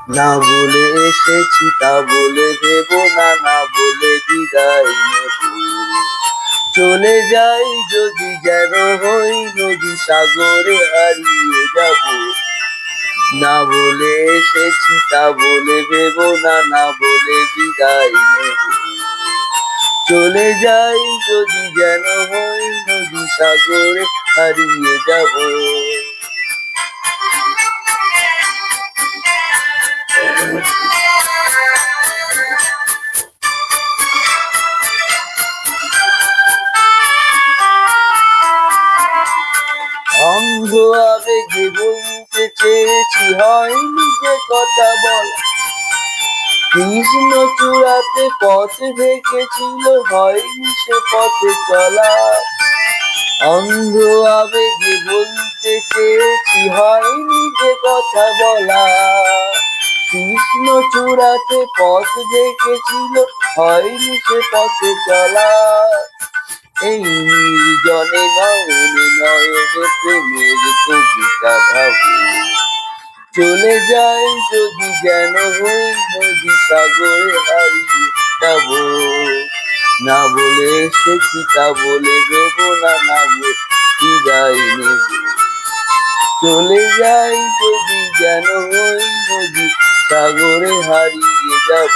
না বলে এসেছি তা বলে দেব না, না বলে বিদায় নেব। চলে যাই যদি যেন হই নদী সাগরে হারিয়ে যাব। না বলে এসেছি তা বলে দেব না, না বলে বিদায় নেব। চলে যাই যদি যেন হই নদী সাগরে হারিয়ে যাব। অন্ধ আবেগে বলতে চেয়েছি, হয়নি যে কথা বল। কৃষ্ণ চূড়াতে পথ দেখেছিল, হয়নি সে পথে চলা। অন্ধ আবেগে বলতে চেয়েছি, হয়নি যে কথা বলা। কৃষ্ণ চূড়াতে পথ দেখেছিল, হয়নি সে পথে চলা। এই নির্জনে নয়নে নয়নে প্রেমের কবিতা ভাবো। চলে যাই যদি যেন হই নদী সাগরে হারিয়ে যাব। না বলে এসেছি তা বলে দেব না, না বলে বিদায় নেব। চলে যাই যদি যেন হই নদী সাগরে হারিয়ে যাব।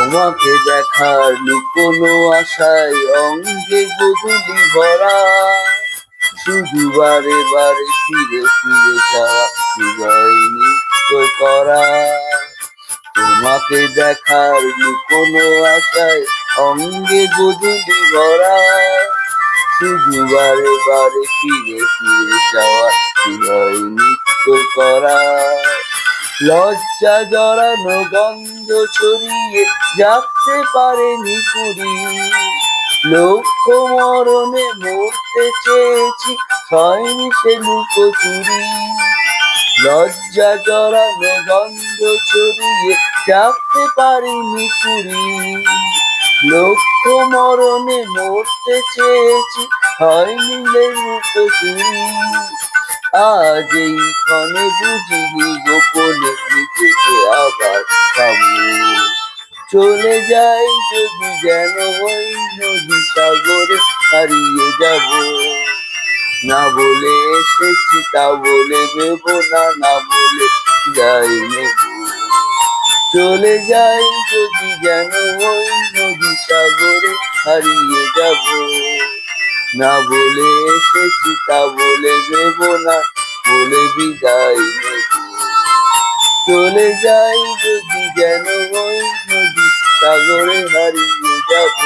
তোমাকে দেখার লুকোনো আশায় অঙ্গে গোধূলি ভরা। শুধু বারে বারে ফিরে ফিরে যাওয়া, হৃদয় নৃত্য করা। তোমাকে দেখার লুকোনো আশায় অঙ্গে গোধূলি ভরা। শুধু বারে বারে ফিরে ফিরে যাওয়া, হৃদয় নৃত্য করা। লজ্জা জড়ানো গন্ধ ছড়িয়ে যাচ্ছে পারেনি কুড়ি। লক্ষ্য মরণে মরতে চেয়েছি, হয়নি সে লুকোচুরি। লজ্জা জড়ানো গন্ধ ছড়িয়ে যাচ্ছে পারিনি কুড়ি। লক্ষ্য মরণে মরতে চেয়েছি, হয়নি লুকোচুরি। আজ এই ক্ষণে বুঝিনি গোপনে নিজেকে আবার পাবো। চলে যাই যদি যেন হই নদী সাগরে হারিয়ে যাব। না বলে এসেছি তা বলে দেব না, না বলে বিদায় নেব। চলে যাই যদি যেন হই নদী সাগরে হারিয়ে যাব। না বলে এসেছি তা বলে দেব না, বলে বিদায় নেব। চলে যাই যদি যেন হই নদী সাগরে হারিয়ে যাব।